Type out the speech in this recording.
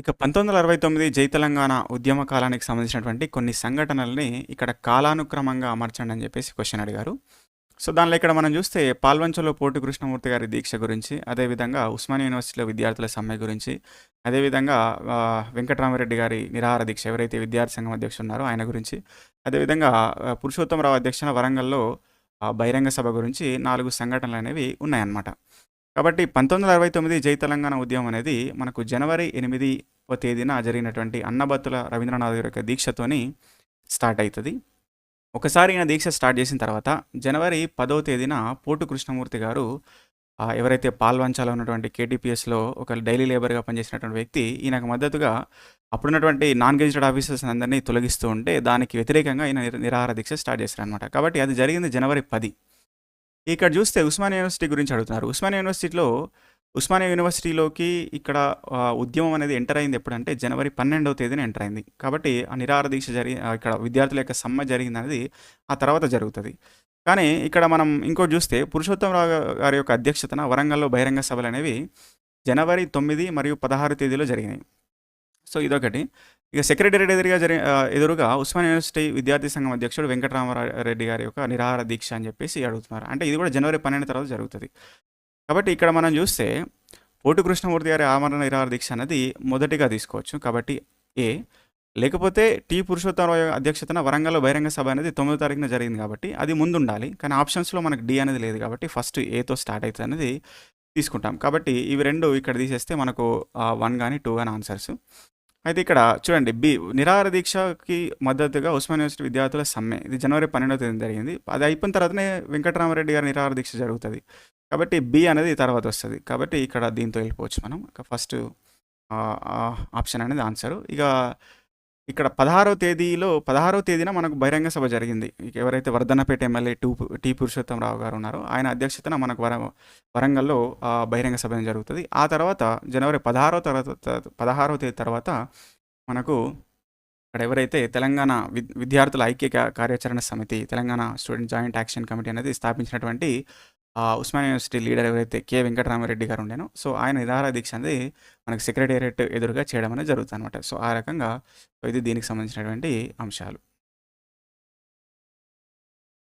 ఇక 1969 జై తెలంగాణ ఉద్యమ కాలానికి సంబంధించినటువంటి కొన్ని సంఘటనల్ని ఇక్కడ కాలానుక్రమంగా అమర్చండి అని చెప్పేసి క్వెషన్ అడిగారు. సో, దానిలో ఇక్కడ మనం చూస్తే పాల్వంచలో పోటు కృష్ణమూర్తి గారి దీక్ష గురించి, అదేవిధంగా ఉస్మానియా యూనివర్సిటీలో విద్యార్థుల సమ్మె గురించి, అదేవిధంగా వెంకటరామరెడ్డి గారి నిరాహార దీక్ష ఎవరైతే విద్యార్థి సంఘం అధ్యక్షుడు ఉన్నారో ఆయన గురించి, అదేవిధంగా పురుషోత్తమరావు అధ్యక్షన వరంగల్‌లో బహిరంగ సభ గురించి 4 సంఘటనలనేవి ఉన్నాయన్నమాట. కాబట్టి 1969 జై తెలంగాణ ఉద్యమం అనేది మనకు జనవరి 8వ తేదీన జరిగినటువంటి అన్నబత్తుల రవీంద్రనాథ్ గారి యొక్క దీక్షతోని స్టార్ట్ అవుతుంది. ఒకసారి ఈయన దీక్ష స్టార్ట్ చేసిన తర్వాత జనవరి 10వ తేదీన పోటు కృష్ణమూర్తి గారు ఎవరైతే పాల్వంచాలో ఉన్నటువంటి కేటీపీఎస్లో ఒక డైలీ లేబర్గా పనిచేసినటువంటి వ్యక్తి ఈయనకు మద్దతుగా అప్పుడున్నటువంటి నాన్ గెజిటెడ్ ఆఫీసర్స్ అందరినీ తొలగిస్తూ ఉంటే దానికి వ్యతిరేకంగా ఈయన నిరాహార దీక్ష స్టార్ట్ చేశారనమాట. కాబట్టి అది జరిగింది జనవరి 10. ఇక్కడ చూస్తే ఉస్మానియా యూనివర్సిటీ గురించి అడుగుతున్నారు. ఉస్మానియా యూనివర్సిటీలోకి ఇక్కడ ఉద్యమం అనేది ఎంటర్ అయింది ఎప్పుడంటే జనవరి 12వ తేదీన ఎంటర్ అయింది. కాబట్టి ఆ నిరాహార దీక్ష ఇక్కడ విద్యార్థుల యొక్క సమ్మె జరిగిందనేది ఆ తర్వాత జరుగుతుంది. కానీ ఇక్కడ మనం ఇంకోటి చూస్తే పురుషోత్తమరావు గారి యొక్క అధ్యక్షతన వరంగల్లో బహిరంగ సభలు అనేవి జనవరి 9 మరియు 16 తేదీలో జరిగినాయి. సో, ఇదొకటి. ఇక సెక్రటేరియట్ ఎదురుగా ఉస్మానియా యూనివర్సిటీ విద్యార్థి సంఘం అధ్యక్షుడు వెంకటరామరెడ్డి గారి యొక్క నిరాహార దీక్ష అని చెప్పేసి అడుగుతున్నారు. అంటే ఇది కూడా జనవరి 12 తర్వాత జరుగుతుంది. కాబట్టి ఇక్కడ మనం చూస్తే పోటు కృష్ణమూర్తి గారి ఆమరణ నిరాహార దీక్ష అనేది మొదటిగా తీసుకోవచ్చు. కాబట్టి ఏ, లేకపోతే టి పురుషోత్తమరావు అధ్యక్షతన వరంగల్లో బహిరంగ సభ అనేది 9వ తారీఖున జరిగింది కాబట్టి అది ముందుండాలి. కానీ ఆప్షన్స్లో మనకు డి అనేది లేదు కాబట్టి ఫస్ట్ ఏతో స్టార్ట్ అవుతుంది అనేది తీసుకుంటాం. కాబట్టి ఇవి రెండు ఇక్కడ తీసేస్తే మనకు 1 కానీ 2 కానీ ఆన్సర్స్. అయితే ఇక్కడ చూడండి నిరాహార దీక్షకి మద్దతుగా ఉస్మానియా యూనివర్సిటీ విద్యార్థుల సమ్మె ఇది జనవరి 12వ తేదీన జరిగింది. అది అయిపోయిన తర్వాతనే వెంకటరామరెడ్డి గారి నిరాహార దీక్ష జరుగుతుంది. కాబట్టి బి అనేది తర్వాత వస్తుంది. కాబట్టి ఇక్కడ దీంతో వెళ్ళిపోవచ్చు మనం. ఫస్ట్ ఆప్షన్ అనేది ఆన్సరు. ఇక ఇక్కడ 16వ తేదీన మనకు బహిరంగ సభ జరిగింది. ఎవరైతే వర్ధన్నపేట ఎమ్మెల్యే టి పురుషోత్తమరావు గారు ఉన్నారో ఆయన అధ్యక్షతన మనకు వరంగల్లో బహిరంగ సభ జరుగుతుంది. ఆ తర్వాత జనవరి 16వ తేదీ తర్వాత మనకు ఇక్కడ ఎవరైతే తెలంగాణ విద్యార్థుల ఐక్య కార్యాచరణ సమితి, Telangana student joint action committee అనేది స్థాపించినటువంటి ఉస్మానియా యూనివర్సిటీ లీడర్ ఎవరైతే కె వెంకటరామరెడ్డి గారు ఉండేనో సో ఆయన నిరాహార దీక్ష అనేది మనకు సెక్రటేరియట్ ఎదురుగా చేయడం అనేది జరుగుతుంది అనమాట. సో ఆ రకంగా ఇది దీనికి సంబంధించినటువంటి అంశాలు.